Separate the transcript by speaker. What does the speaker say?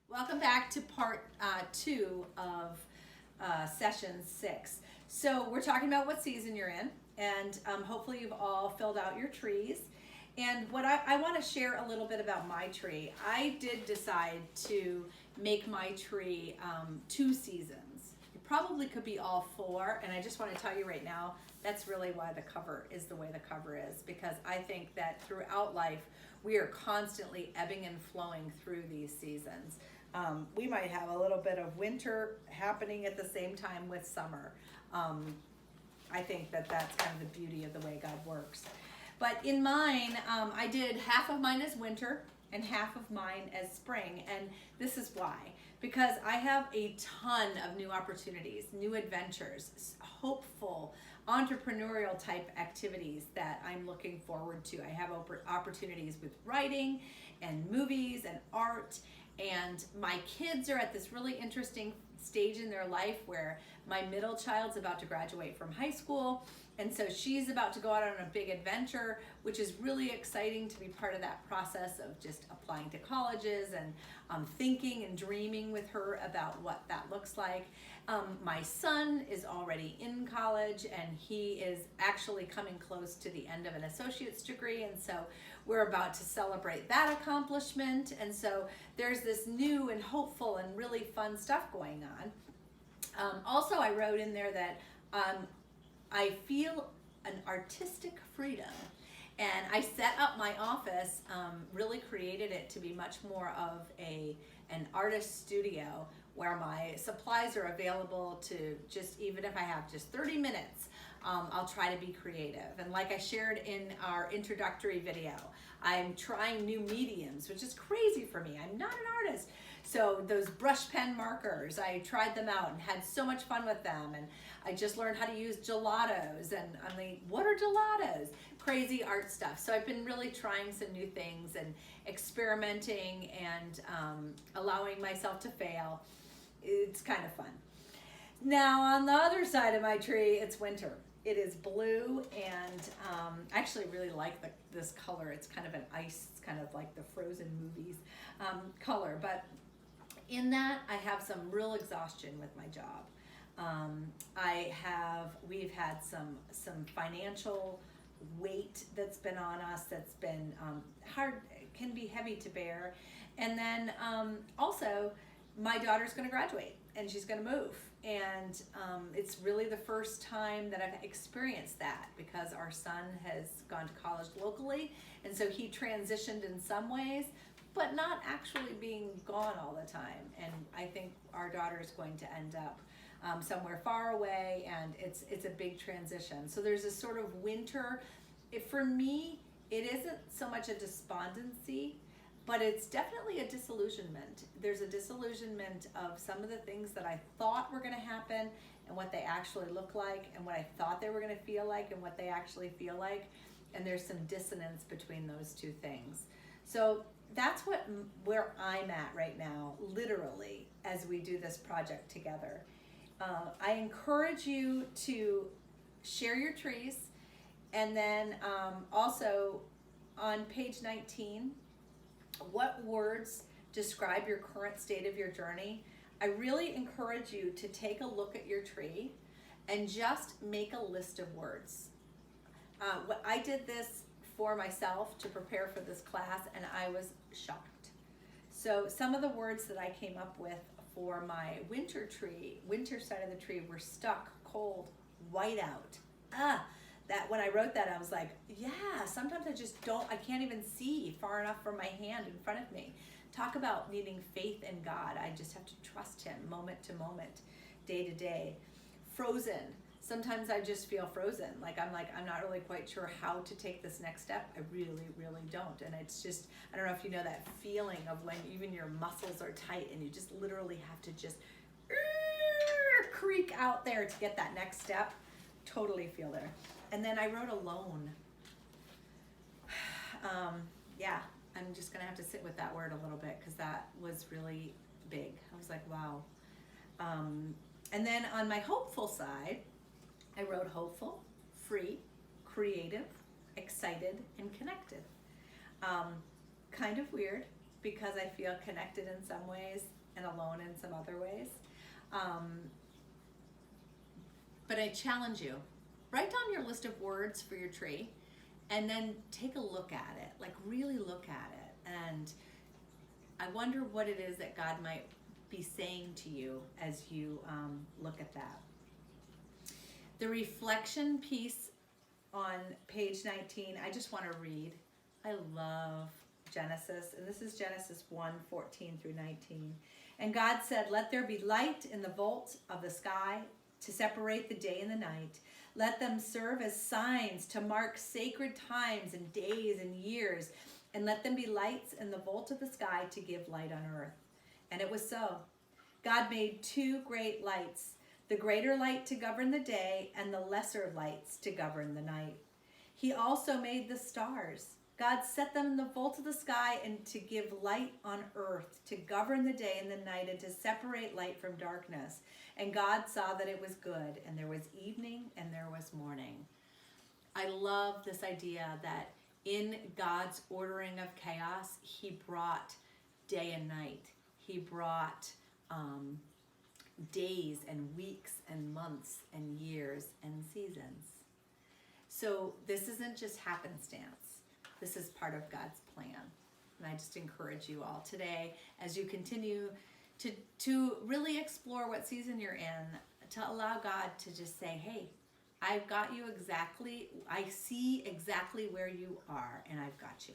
Speaker 1: Welcome back to part 2 of session 6. So we're talking about what season you're in, and hopefully you've all filled out your trees. And what I want to share a little bit about my tree. I did decide to make my tree 2 seasons. It probably could be all 4, and I just want to tell you right now, that's really why the cover is the way the cover is, because I think that throughout life, we are constantly ebbing and flowing through these seasons. We might have a little bit of winter happening at the same time with summer. I think that that's kind of the beauty of the way God works. But in mine, I did half of mine as winter and half of mine as spring. And this is why. Because I have a ton of new opportunities, new adventures, hopeful, entrepreneurial type activities that I'm looking forward to. I have opportunities with writing and movies and art. And my kids are at this really interesting stage in their life where my middle child's about to graduate from high school. And so she's about to go out on a big adventure, which is really exciting to be part of that process of just applying to colleges and thinking and dreaming with her about what that looks like. My son is already in college, and he is actually coming close to the end of an associate's degree. And so we're about to celebrate that accomplishment. And so there's this new and hopeful and really fun stuff going on. Also, I wrote in there that I feel an artistic freedom. And I set up my office, really created it to be much more of an artist studio where my supplies are available to just, even if I have just 30 minutes, I'll try to be creative. And like I shared in our introductory video, I'm trying new mediums, which is crazy for me. I'm not an artist. So those brush pen markers, I tried them out and had so much fun with them. And I just learned how to use gelatos. And I'm like, what are gelatos? Crazy art stuff. So I've been really trying some new things and experimenting and allowing myself to fail. It's kind of fun. Now on the other side of my tree, it's winter. It is blue, and I actually really like this color. It's kind of an ice, it's kind of like the Frozen movies color. But in that, I have some real exhaustion with my job. We've had some financial weight that's been on us that's been hard, can be heavy to bear. And then also, my daughter's going to graduate and she's going to move. And it's really the first time that I've experienced that, because our son has gone to college locally. And so he transitioned in some ways, but not actually being gone all the time. And I think our daughter is going to end up somewhere far away, and it's a big transition. So there's this sort of winter. For me, it isn't so much a despondency, but it's definitely a disillusionment. There's a disillusionment of some of the things that I thought were going to happen and what they actually look like, and what I thought they were going to feel like and what they actually feel like. And there's some dissonance between those two things. So that's where I'm at right now, literally, as we do this project together. I encourage you to share your trees, and then also on page 19, what words describe your current state of your journey? I really encourage you to take a look at your tree and just make a list of words. I did this for myself to prepare for this class, and I was shocked. So some of the words that I came up with for my winter side of the tree were stuck, cold, whiteout. That when I wrote that, I was like, yeah, sometimes I can't even see far enough from my hand in front of me. Talk about needing faith in God. I just have to trust Him moment to moment, day to day. Frozen. Sometimes I just feel frozen. I'm not really quite sure how to take this next step. I really, really don't. And it's just, I don't know if you know that feeling of when even your muscles are tight and you just literally have to just creak out there to get that next step. Totally feel there. And then I wrote alone. Yeah, I'm just gonna have to sit with that word a little bit, because that was really big. I was like, wow. And then on my hopeful side, I wrote hopeful, free, creative, excited, and connected. Kind of weird, because I feel connected in some ways and alone in some other ways. But I challenge you, write down your list of words for your tree and then take a look at it, like really look at it. And I wonder what it is that God might be saying to you as you look at that. The reflection piece on page 19, I just want to read. I love Genesis, and this is Genesis 1:14 through 19. And God said, "Let there be light in the vault of the sky to separate the day and the night. Let them serve as signs to mark sacred times and days and years. And let them be lights in the vault of the sky to give light on earth." And it was so. God made two great lights, the greater light to govern the day and the lesser lights to govern the night. He also made the stars. God set them in the vault of the sky and to give light on earth, to govern the day and the night, and to separate light from darkness. And God saw that it was good, and there was evening and there was morning. I love this idea that in God's ordering of chaos, he brought day and night. He brought days and weeks and months and years and seasons. So this isn't just happenstance. This is part of God's plan. And I just encourage you all today, as you continue to really explore what season you're in, to allow God to just say, hey, I've got you exactly, I see exactly where you are, and I've got you.